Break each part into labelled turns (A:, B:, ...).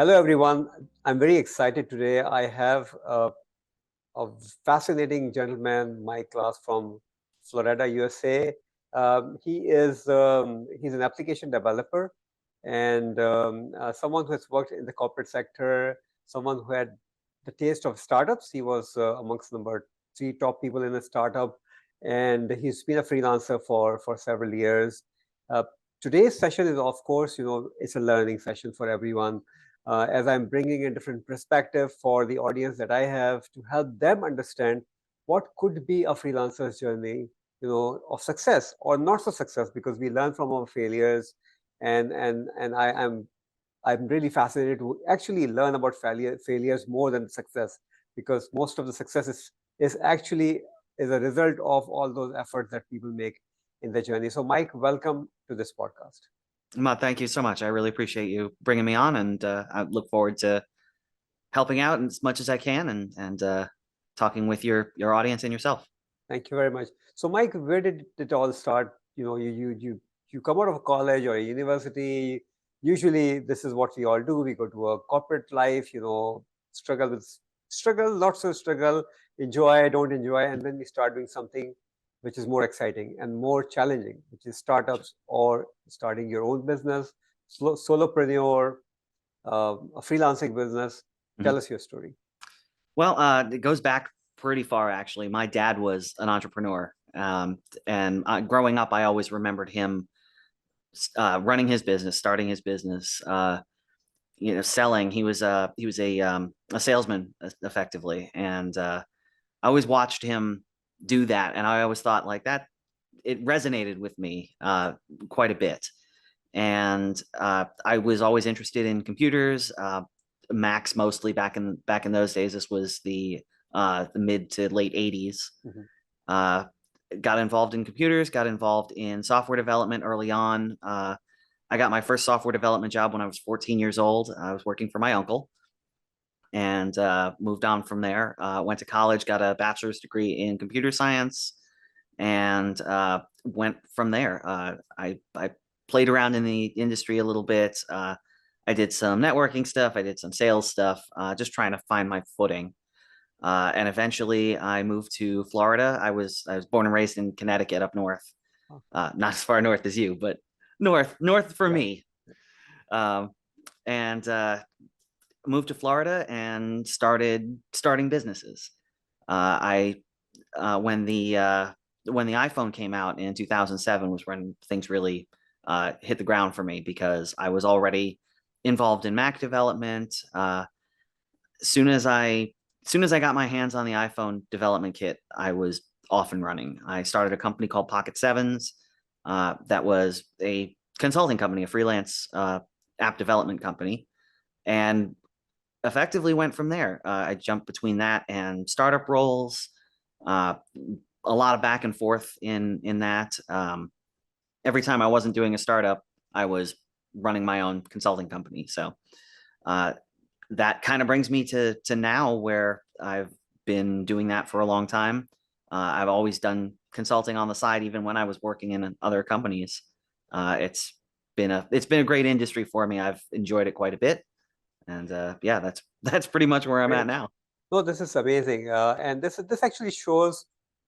A: Hello, everyone. I'm very excited today. I have a fascinating gentleman, Mike Glass from Florida, USA. He's an application developer and someone who has worked in the corporate sector, someone who had the taste of startups. He was amongst number three top people in a startup, and he's been a freelancer for several years. Uh, Today's session is, of course, it's a learning session for everyone as I'm bringing a different perspective for the audience that I have to help them understand what could be a freelancer's journey, of success or not so success, because we learn from our failures, and I'm really fascinated to actually learn about failures more than success, because most of the success is actually is a result of all those efforts that people make in their journey. So, Mike, welcome to this podcast.
B: Ma, thank you so much. I really appreciate you bringing me on, and I look forward to helping out as much as I can and talking with your audience and yourself.
A: Thank you very much. So, Mike, where did it all start? You come out of college or a university. Usually, this is what we all do. We go to a corporate life. Struggle, not so struggle, enjoy, don't enjoy, and then we start doing something which is more exciting and more challenging, which is startups or starting your own business, solopreneur, a freelancing business. Tell us your story.
B: Well, it goes back pretty far, actually. My dad was an entrepreneur, and growing up, I always remembered him running his business, starting his business, selling. He was a salesman, effectively, and I always watched him do that, and I always thought like that. It resonated with me quite a bit, and I was always interested in computers. Macs mostly back in those days. This was the mid to late 80s. Got involved in computers, got involved in software development early on. I got my first software development job when I was 14 years old. I was working for my uncle, and moved on from there. Went to college, got a bachelor's degree in computer science, and went from there. I played around in the industry a little bit. I did some networking stuff. I did some sales stuff, just trying to find my footing. And eventually, I moved to Florida. I was born and raised in Connecticut, up north, not as far north as you, but north for me. And moved to Florida and starting businesses. I when the iPhone came out in 2007 was when things really hit the ground for me, because I was already involved in Mac development. Soon as I got my hands on the iPhone development kit, I was off and running. I started a company called Pocket Sevens. That was a consulting company, a freelance app development company, and effectively went from there. I jumped between that and startup roles. A lot of back and forth in that. Every time I wasn't doing a startup, I was running my own consulting company. So that kind of brings me to now, where I've been doing that for a long time. I've always done consulting on the side, even when I was working in other companies. It's been a great industry for me. I've enjoyed it quite a bit, and yeah, that's pretty much where I'm at now.
A: No, this is amazing, and this actually shows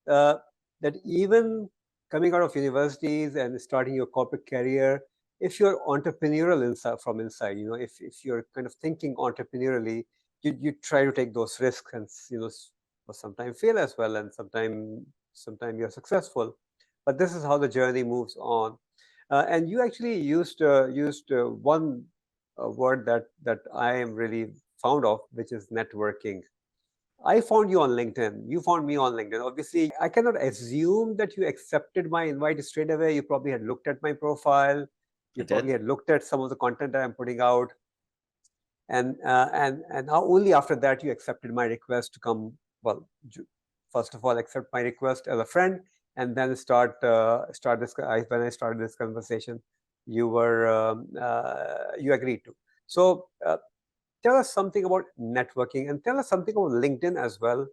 A: uh, that even coming out of universities and starting your corporate career, if you're entrepreneurial inside from inside, if you're kind of thinking entrepreneurially, you try to take those risks and sometimes fail as well, and sometimes you're successful. But this is how the journey moves on. And you actually used one word that I am really fond of, which is networking. I found you on LinkedIn. You found me on LinkedIn. Obviously, I cannot assume that you accepted my invite straight away. You probably had looked at my profile. You probably had looked at some of the content that I'm putting out, and now only after that you accepted my request to come. Well, first of all, accept my request as a friend, and then start this. When I started this conversation, you agreed to. So. Tell us something about networking, and tell us something about LinkedIn as well.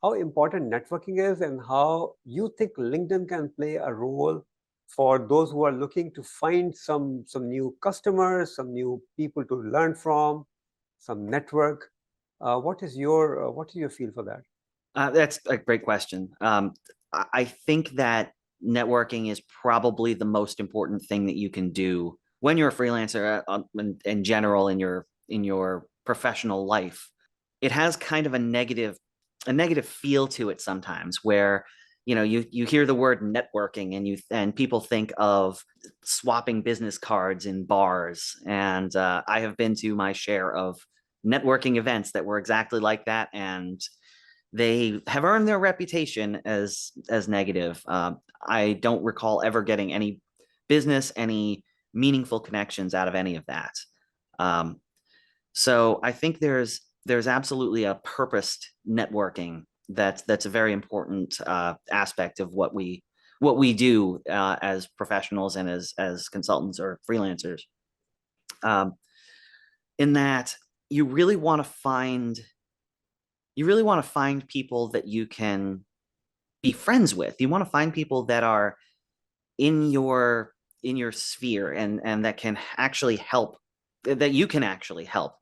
A: How important networking is, and how you think LinkedIn can play a role for those who are looking to find some new customers, some new people to learn from. some network. What is your feel for that?
B: That's a great question. I think that networking is probably the most important thing that you can do when you're a freelancer, in general, in your professional life. It has kind of a negative feel to it sometimes, where you hear the word networking and people think of swapping business cards in bars. And I have been to my share of networking events that were exactly like that, and they have earned their reputation as negative. I don't recall ever getting any business, any meaningful connections out of any of that. So I think there's absolutely a purposed networking that's a very important aspect of what we do as professionals and as consultants or freelancers. In that you really want to find people that you can be friends with. You want to find people that are in your sphere and that can actually help, that you can actually help.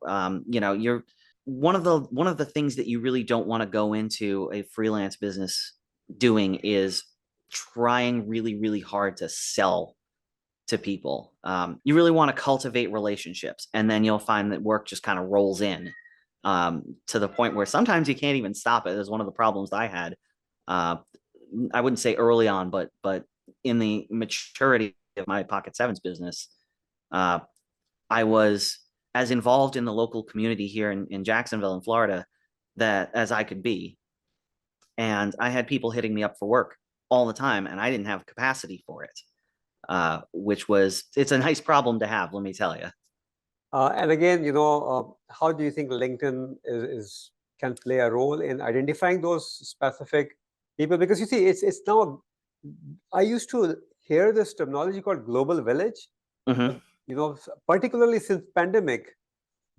B: You're one of the things that you really don't want to go into a freelance business doing is trying really, really hard to sell to people. You really want to cultivate relationships, and then you'll find that work just kind of rolls in, to the point where sometimes you can't even stop it. Is one of the problems I had. I wouldn't say early on, but in the maturity of my Pocket Sevens business, I was as involved in the local community here in Jacksonville, in Florida, that as I could be. And I had people hitting me up for work all the time, and I didn't have capacity for it, it's a nice problem to have, let me tell you.
A: And again, how do you think LinkedIn can play a role in identifying those specific people? Because you see, it's now. I used to hear this terminology called global village. Particularly since pandemic,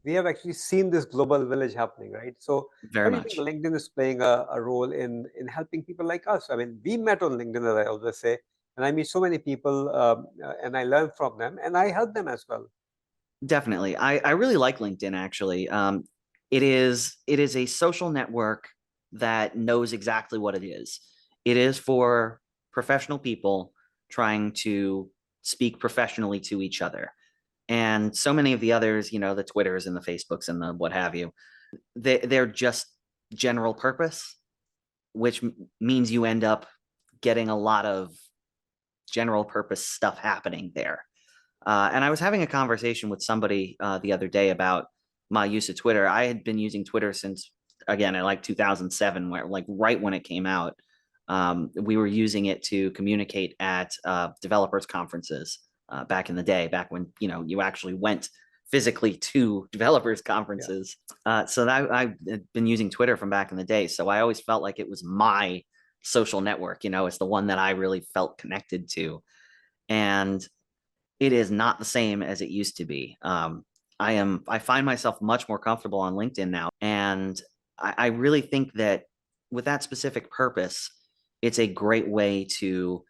A: we have actually seen this global village happening, right? So
B: Very
A: how do you
B: much.
A: think LinkedIn is playing a role in helping people like us? I mean, we met on LinkedIn, as I always say, and I meet so many people, and I learn from them, and I help them as well.
B: Definitely. I really like LinkedIn, actually. It is a social network that knows exactly what it is. It is for professional people trying to speak professionally to each other. And so many of the others, the Twitters and the Facebooks and the what have you, they're just general purpose, which means you end up getting a lot of general purpose stuff happening there. And I was having a conversation with somebody the other day about my use of Twitter. I had been using Twitter since, again, in like 2007, where like right when it came out. We were using it to communicate at developers conferences back in the day, back when you actually went physically to developers conferences. So I've been using Twitter from back in the day. So I always felt like it was my social network. It's the one that I really felt connected to, and it is not the same as it used to be. I find myself much more comfortable on LinkedIn now, and I really think that with that specific purpose, it's a great way to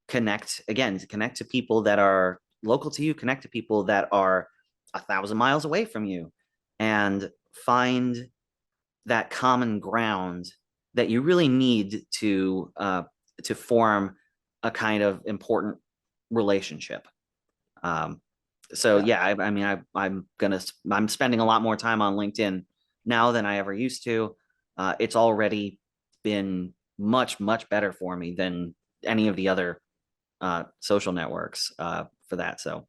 B: connect to people that are local to you, connect to people that are 1,000 miles away from you, and find that common ground that you really need to form a kind of important relationship. I'm spending a lot more time on LinkedIn now than I ever used to. It's already been much, much better for me than any of the other social networks for that. So